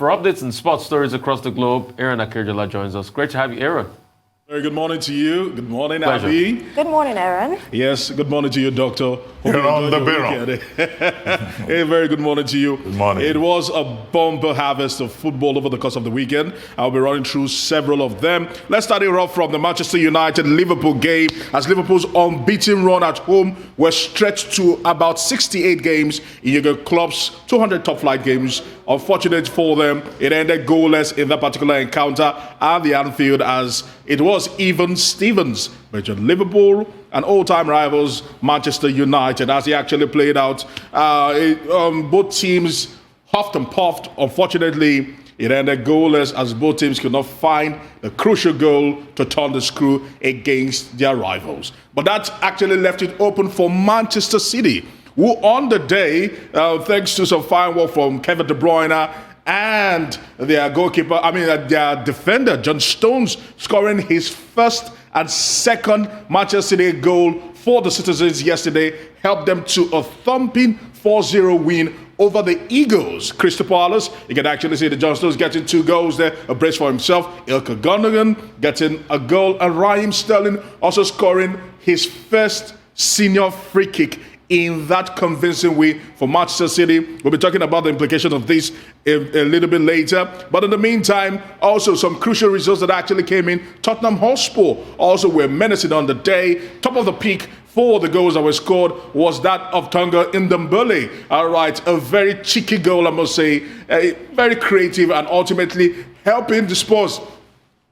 For updates and sports stories across the globe, Aron Akerejola joins us. Great to have you, Aron. Very good morning to you. Good morning, Pleasure. Abby. Good morning, Aaron. Yes, good morning to you, Doctor. You're on the barrel. Hey, very good morning to you. Good morning. It was a bumper harvest of football over the course of the weekend. I'll be running through several of them. Let's start it off from the Manchester United Liverpool game, as Liverpool's unbeaten run at home was stretched to about 68 games in the club's 200 top flight games. Unfortunate for them, it ended goalless in that particular encounter at the Anfield, as it was even Stevens between Liverpool and all-time rivals Manchester United as he actually played out. Both teams huffed and puffed. Unfortunately, it ended goalless as both teams could not find the crucial goal to turn the screw against their rivals. But that actually left it open for Manchester City, who on the day, thanks to some fine work from Kevin De Bruyne and their their defender, John Stones, scoring his first and second Manchester City goal for the citizens yesterday, helped them to a thumping 4-0 win over the Eagles. Crystal Palace, you can actually see the John Stones getting 2 goals there, a brace for himself. Ilkay Gundogan getting a goal, and Raheem Sterling also scoring his first senior free kick in that convincing way for Manchester City. We'll be talking about the implications of this a little bit later. But in the meantime, also some crucial results that actually came in. Tottenham Hotspur also were menacing on the day. Top of the peak for the goals that were scored was that of Tonga Ndombele. All right, a very cheeky goal, I must say. Very creative and ultimately helping the Spurs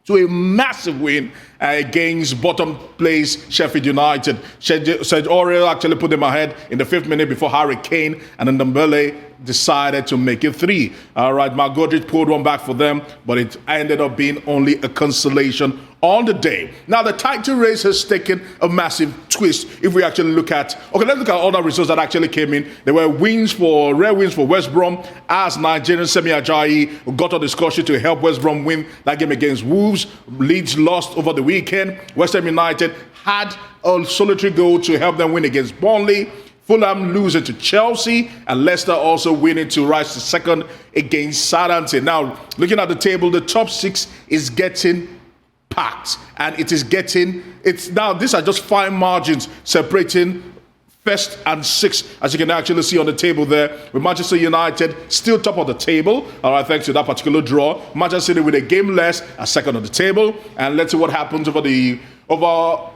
to a massive win against bottom place Sheffield United. Serge Aurier actually put them ahead in the 5th minute before Harry Kane, and then Ndombele decided to make it 3. All right, Mark Godrich pulled one back for them, but it ended up being only a consolation on the day. Now, the title race has taken a massive twist. If we actually look at, let's look at other results that actually came in. There were rare wins for West Brom, as Nigerian Semi Ajayi got on the score sheet to help West Brom win that game against Wolves. Leeds lost over the weekend. West Ham United had a solitary goal to help them win against Burnley. Fulham losing to Chelsea, and Leicester also winning to rise to second against Southampton. Now, looking at the table, the top 6 is getting packed, and now these are just fine margins separating first and 6th, as you can actually see on the table there, with Manchester United still top of the table, all right, thanks to that particular draw. Manchester City with a game less are second on the table, and let's see what happens over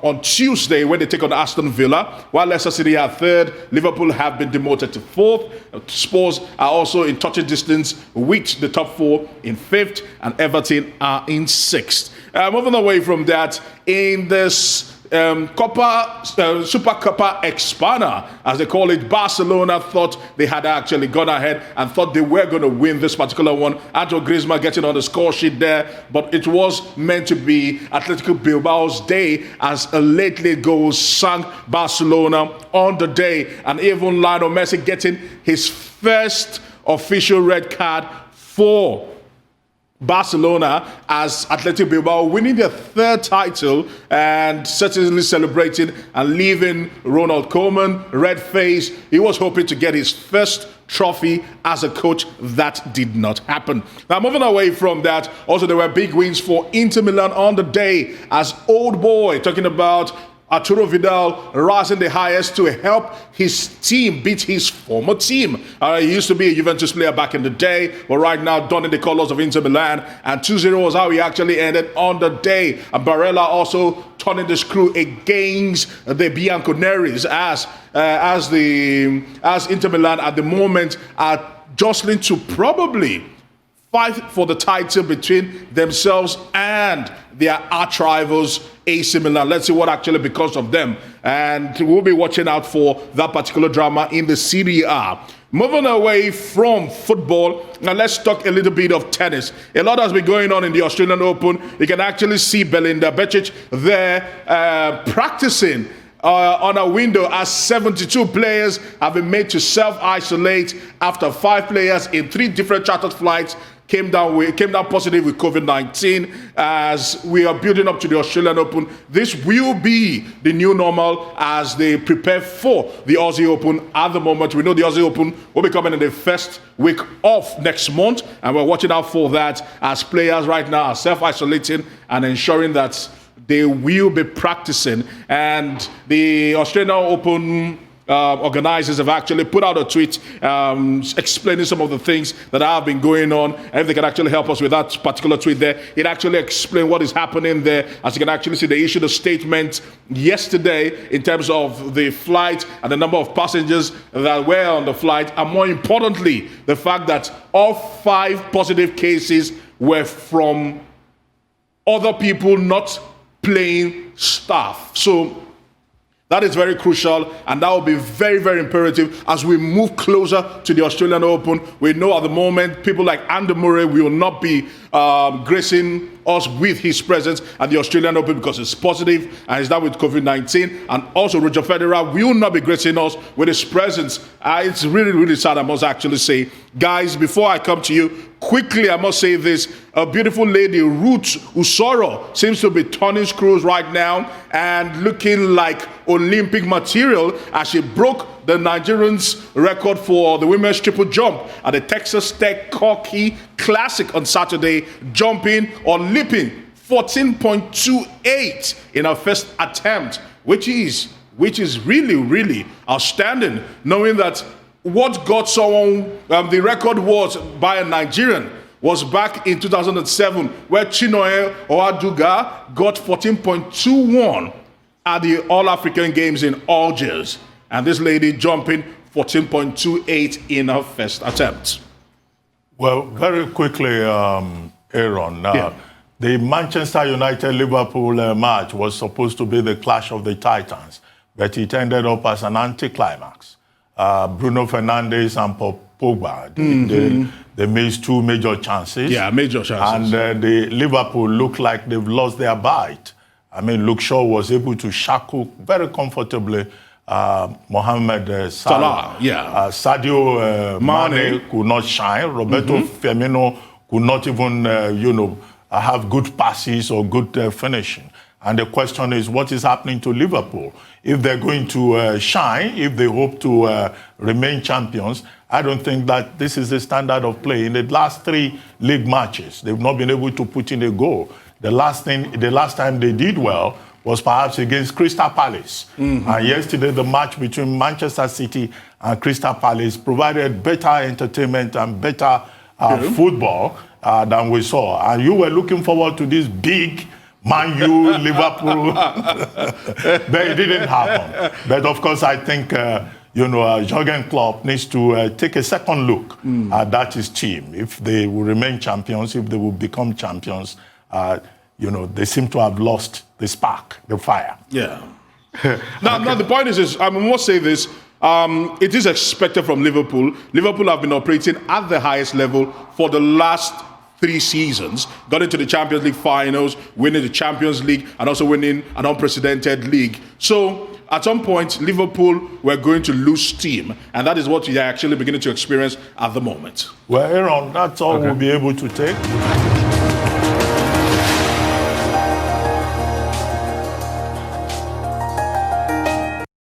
on Tuesday when they take on Aston Villa. While Leicester City are 3rd, Liverpool have been demoted to 4th. Spurs are also in touching distance with the top 4 in 5th, and Everton are in 6th. Moving away from that, in this Super Copa Hispana, as they call it, Barcelona thought they had actually gone ahead and thought they were going to win this particular one. Antoine Griezmann getting on the score sheet there, but it was meant to be Atletico Bilbao's day, as a late goal sank Barcelona on the day, and even Lionel Messi getting his first official red card for Barcelona, as Athletic Bilbao winning their 3rd title and certainly celebrating and leaving Ronald Koeman red-faced. He was hoping to get his first trophy as a coach. That did not happen. Now, moving away from that, also there were big wins for Inter Milan on the day, as old boy, talking about Arturo Vidal, rising the highest to help his team beat his former team. He used to be a Juventus player back in the day, but right now donning the colors of Inter Milan, and 2-0 was how he actually ended on the day. And Barella also turning the screw against the Bianconeris, as Inter Milan at the moment are jostling to probably fight for the title between themselves and their arch rivals AC Milan. Let's see what actually becomes of them, and we'll be watching out for that particular drama in the Serie A. Moving away from football, now let's talk a little bit of tennis. A lot has been going on in the Australian Open. You can actually see Belinda Bencic there practicing on a window, as 72 players have been made to self-isolate after 5 players in 3 different chartered flights came down positive with COVID-19 as we are building up to the Australian Open. This will be the new normal as they prepare for the Aussie Open. At the moment, we know the Aussie Open will be coming in the first week of next month, and we're watching out for that as players right now are self-isolating and ensuring that they will be practicing. And the Australian Open organizers have actually put out a tweet explaining some of the things that have been going on. And if they can actually help us with that particular tweet there, it actually explains what is happening there. As you can actually see, they issued a statement yesterday in terms of the flight and the number of passengers that were on the flight, and more importantly, the fact that all 5 positive cases were from other people, not playing staff. So that is very crucial, and that will be very, very imperative as we move closer to the Australian Open. We know at the moment people like Andy Murray will not be gracing us with his presence at the Australian Open because it's positive and he's down with COVID-19. And also Roger Federer will not be gracing us with his presence. It's really, really sad, I must actually say. Guys, before I come to you, quickly, I must say this. A beautiful lady, Ruth Usoro, seems to be turning screws right now and looking like Olympic material as she broke the Nigerians' record for the women's triple jump at the Texas Tech Corky Classic on Saturday, jumping or leaping 14.28 in her first attempt, which is really, really outstanding, knowing that what got someone, the record was by a Nigerian, was back in 2007, where Chinoe Oaduga got 14.21 at the All-African Games in Algiers. And this lady jumping 14.28 in her first attempt. Well, very quickly, Aaron, the Manchester United-Liverpool match was supposed to be the clash of the Titans, but it ended up as an anticlimax. Bruno Fernandes and Pogba, they missed 2 major chances. Yeah, major chances. And the Liverpool look like they've lost their bite. I mean, Luke Shaw was able to shackle very comfortably Mohamed Salah. Sadio Mane could not shine. Roberto Firmino could not even, have good passes or good finishing. And the question is, what is happening to Liverpool? If they're going to shine, if they hope to remain champions, I don't think that this is the standard of play. In the last 3 league matches, they've not been able to put in a goal. The last time they did well was perhaps against Crystal Palace. And yesterday, the match between Manchester City and Crystal Palace provided better entertainment and better football than we saw. And you were looking forward to this big Man U, Liverpool, but it didn't happen. But of course, I think, Jurgen Klopp needs to take a second look at that his team. If they will remain champions, if they will become champions, they seem to have lost the spark, the fire. Yeah. Now, the point is I must say this. It is expected from Liverpool. Liverpool have been operating at the highest level for the last 3 seasons, got into the Champions League finals, winning the Champions League, and also winning an unprecedented league. So, at some point, Liverpool were going to lose steam, and that is what we are actually beginning to experience at the moment. Well, Aaron, that's all we'll be able to take.